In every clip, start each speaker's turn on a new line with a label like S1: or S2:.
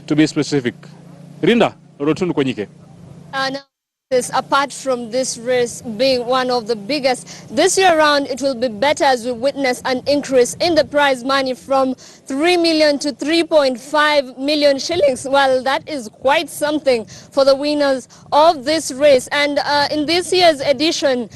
S1: to be specific. Rinda Rotundu Konyike.
S2: Now, apart from this race being one of the biggest, this year around it will be better as we witness an increase in the prize money from 3 million to 3.5 million shillings. Well, that is quite something for the winners of this race. And in this year's edition,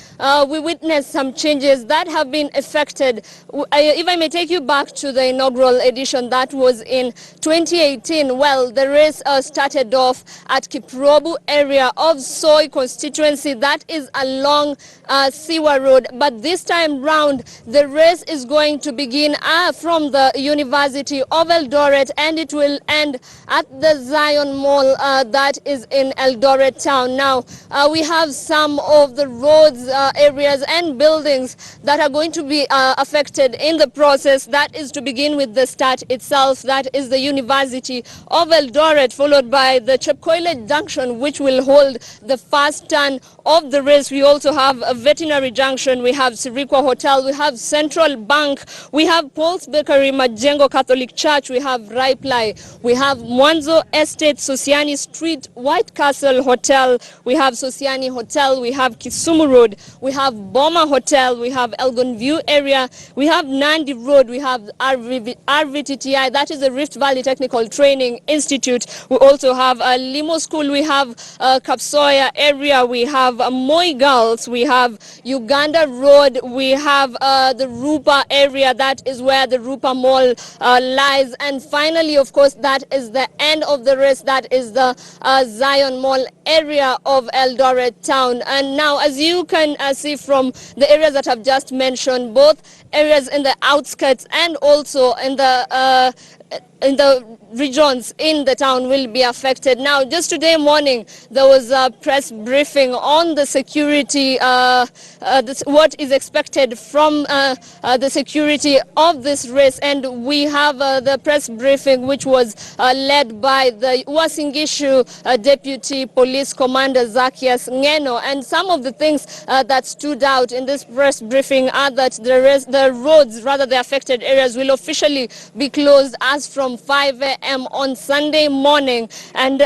S2: we witnessed some changes that have been effected. If I may take you back to the inaugural edition, that was in 2018. Well, the race started off at Kiprobu area of Soy constituency, that is along Siwa Road, but this time round the race is going to begin from the University of Eldoret, and it will end at the Zion Mall that is in Eldoret town. Now we have some of the roads, areas and buildings that are going to be affected in the process. That is to begin with the start itself, that is the University of Eldoret, followed by the Chepkoile Junction, which will hold the first turn of the race. We also have a veterinary junction, we have Sirikwa Hotel, we have Central Bank, we have Paul's Bakery, Majengo Catholic Church, we have Raiplai, we have Mwanzo Estate, Sosiani Street, White Castle Hotel, we have Sosiani Hotel, we have Kisumu Road, we have Boma Hotel, we have Elgon View area, we have Nandi Road, we have RVTTI, that is the Rift Valley Technical Training Institute. We also have Limo School, we have Kapsoya area, we have Moi Girls, we have Uganda Road, we have the Rupa area, that is where the Rupa Mall lies, and finally, of course, that is the end of the race, that is the Zion Mall area of Eldoret town. And now, as you can see from the areas that I've just mentioned, both areas in the outskirts and also in the regions in the town will be affected. Now, just today morning, there was a press briefing on the security, what is expected from the security of this race, and we have the press briefing which was led by the Uasin-Gishu Deputy Police Commander Zacchaeus Ngeno, and some of the things that stood out in this press briefing are that the roads, rather the affected areas, will officially be closed as from 5 a.m. on Sunday morning, and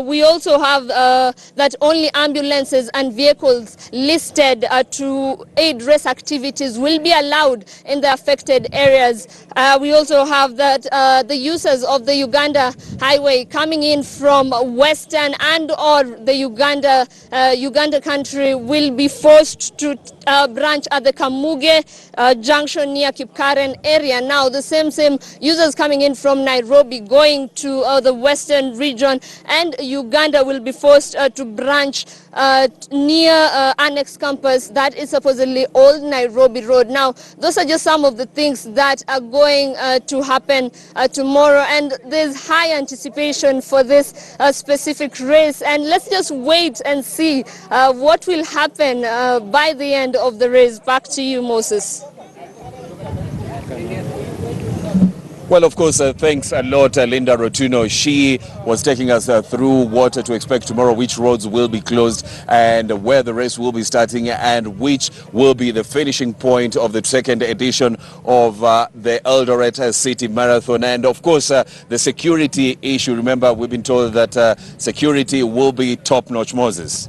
S2: we also have that only ambulances and vehicles listed to aid race activities will be allowed in the affected areas. We also have that the users of the Uganda highway coming in from western and or the Uganda country will be forced to branch at the Kamuge junction near Kipkaren area. Now the same users coming in from Nairobi going to the western region and Uganda will be forced to branch near Annex Campus, that is supposedly Old Nairobi Road. Now those are just some of the things that are going to happen tomorrow, and there's high anticipation for this specific race, and let's just wait and see what will happen by the end of the race. Back to you, Moses.
S3: Well, of course, thanks a lot, Linda Rotuno. She was taking us through what to expect tomorrow, which roads will be closed and where the race will be starting and which will be the finishing point of the second edition of the Eldoret City Marathon. And of course, the security issue. Remember, we've been told that security will be top-notch, Moses.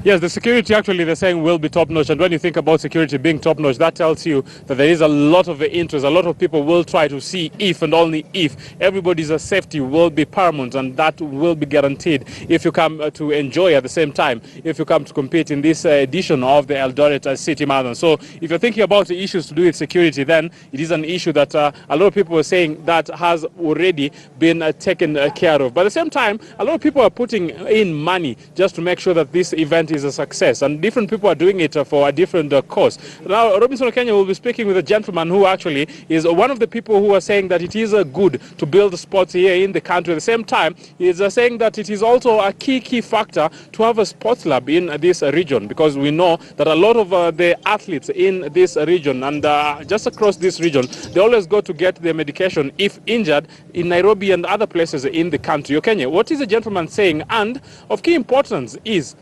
S1: Yes, the security actually they're saying will be top-notch, and when you think about security being top-notch, that tells you that there is a lot of interest. A lot of people will try to see if and only if everybody's safety will be paramount, and that will be guaranteed if you come to enjoy at the same time, if you come to compete in this edition of the Eldoret City Marathon. So if you're thinking about the issues to do with security, then it is an issue that a lot of people are saying that has already been taken care of. But at the same time, a lot of people are putting in money just to make sure that this event is a success, and different people are doing it for a different cause. Now, Robinson Kenya will be speaking with a gentleman who actually is one of the people who are saying that it is good to build sports here in the country. At the same time, he is saying that it is also a key factor to have a sports lab in this region, because we know that a lot of the athletes in this region and just across this region, they always go to get their medication if injured in Nairobi and other places in the country. Kenya, what is the gentleman saying? And of key importance is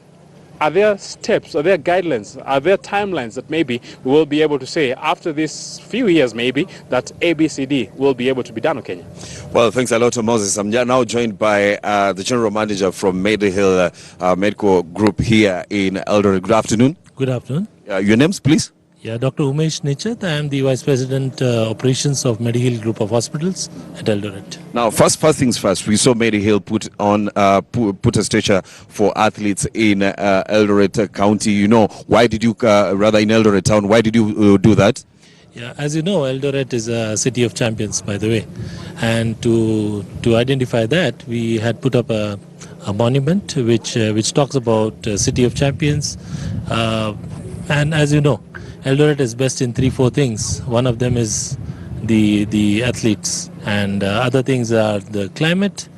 S1: Are there steps, are there guidelines, are there timelines that maybe we will be able to say after these few years maybe that ABCD will be able to be done in Kenya?
S3: Well, thanks a lot, Moses. I'm now joined by the general manager from Medihill Medical Group here in Eldoret. Good afternoon.
S4: Good afternoon.
S3: Your names, please?
S4: Yeah, Dr. Umesh Nichat. I am the Vice President Operations of Medihill Group of Hospitals at Eldoret.
S3: Now, first things first, we saw Medihill put a stretcher for athletes in Eldoret County. You know, why did you, in Eldoret Town, why did you do that?
S4: Yeah, as you know, Eldoret is a city of champions, by the way. And to identify that, we had put up a monument which talks about city of champions. And as you know, Eldoret is best in 3-4 things. One of them is the athletes, and other things are the climate,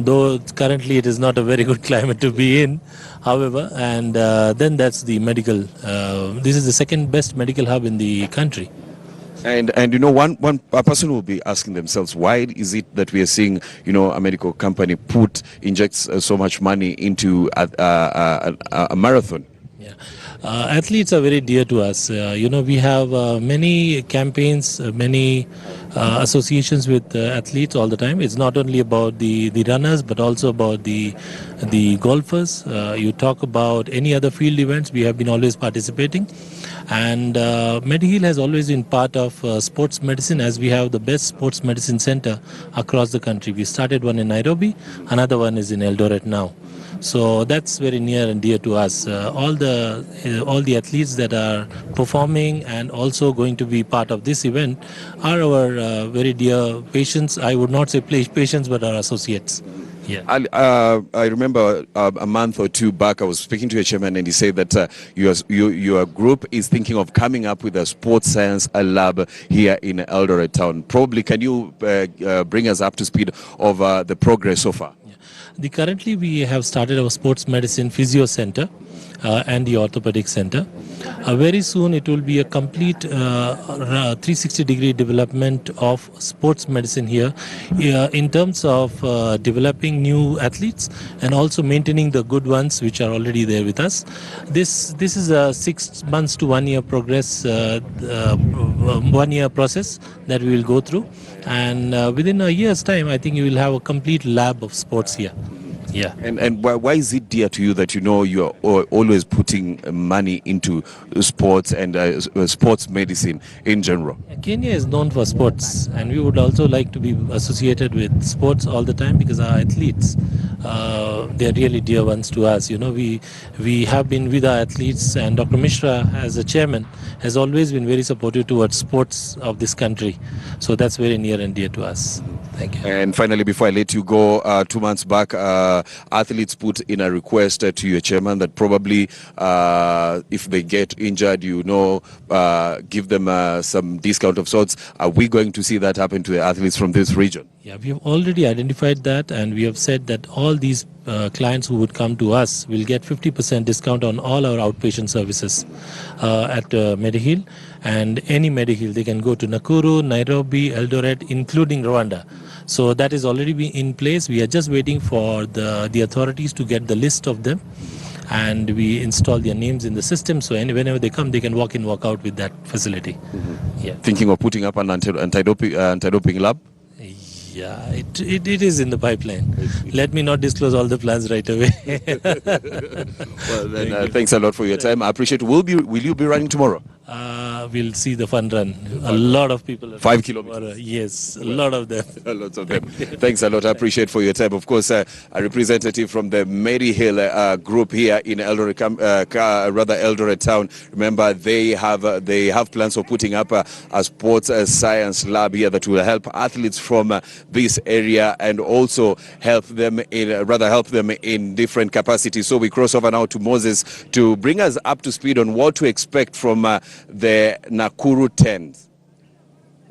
S4: though currently it is not a very good climate to be in, however, and then that's the medical. This is the second best medical hub in the country.
S3: And you know, a person will be asking themselves, why is it that we are seeing, you know, a medical company injects so much money into a marathon?
S4: Yeah. Athletes are very dear to us. You know, we have many campaigns, many associations with athletes all the time. It's not only about the runners, but also about the golfers. You talk about any other field events, we have been always participating. And Medihill has always been part of sports medicine, as we have the best sports medicine center across the country. We started one in Nairobi, another one is in Eldoret now. So that's very near and dear to us. All the athletes that are performing and also going to be part of this event are our very dear patients. I would not say patients, but our associates. Yeah.
S3: I remember a month or two back, I was speaking to your chairman, and he said that your group is thinking of coming up with a sports science lab here in Eldoret Town. Probably, can you bring us up to speed of the progress so far?
S4: Currently, we have started our sports medicine physio center and the orthopedic center. Very soon, it will be a complete 360-degree development of sports medicine here in terms of developing new athletes and also maintaining the good ones which are already there with us. This is a 6 months to 1 year progress, 1 year process that we will go through. And within a year's time, I think you will have a complete lab of sports here. Yeah.
S3: And why is it dear to you that, you know, you are always putting money into sports and sports medicine in general?
S4: Kenya is known for sports, and we would also like to be associated with sports all the time because our athletes, they're really dear ones to us. You know, we have been with our athletes, and Dr. Mishra, as a chairman, has always been very supportive towards sports of this country. So that's very near and dear to us. Thank you.
S3: And finally, before I let you go, 2 months back, athletes put in a request to your chairman that probably if they get injured, you know, give them some discount of sorts. Are we going to see that happen to the athletes from this region?
S4: Yeah, we have already identified that, and we have said that all these clients who would come to us will get 50% discount on all our outpatient services at Medihill. And any Medihill, they can go to Nakuru, Nairobi, Eldoret, including Rwanda. So that is already been in place. We are just waiting for the authorities to get the list of them, and we install their names in the system. So whenever they come, they can walk in, walk out with that facility. Mm-hmm. Yeah.
S3: Thinking of putting up an anti-doping lab?
S4: Yeah, it is in the pipeline. Let me not disclose all the plans right away.
S3: Well, then, thanks a lot for your time. I appreciate it. Will you be running tomorrow?
S4: We'll see the fun run. A lot of people.
S3: 5 kilometers.
S4: Yes, a lot of them.
S3: Lots of them. Thanks a lot. I appreciate for your time. Of course, a representative from the Medihill group here in Eldoret, Eldoret Town. Remember, they have plans of putting up a sports science lab here that will help athletes from this area and also help them in different capacities. So we cross over now to Moses to bring us up to speed on what to expect from the Nakuru 10s.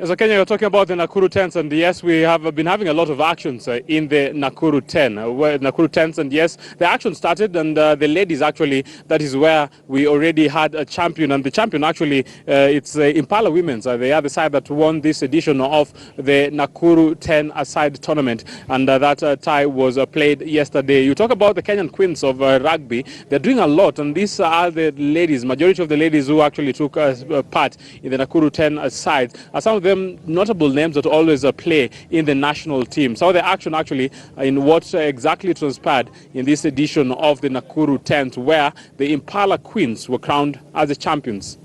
S1: So Kenya, you're talking about the Nakuru 10s, and yes, we have been having a lot of actions in the Nakuru 10. Nakuru 10s, and yes, the action started, and the ladies actually, that is where we already had a champion, and the champion actually, it's Impala Women's. They are the side that won this edition of the Nakuru 10-a-side tournament, and that tie was played yesterday. You talk about the Kenyan Queens of rugby. They're doing a lot, and these are the ladies, majority of the ladies who actually took part in the Nakuru 10 side. Some of them notable names that always play in the national team. So the action actually in what exactly transpired in this edition of the Nakuru 10th, where the Impala Queens were crowned as the champions.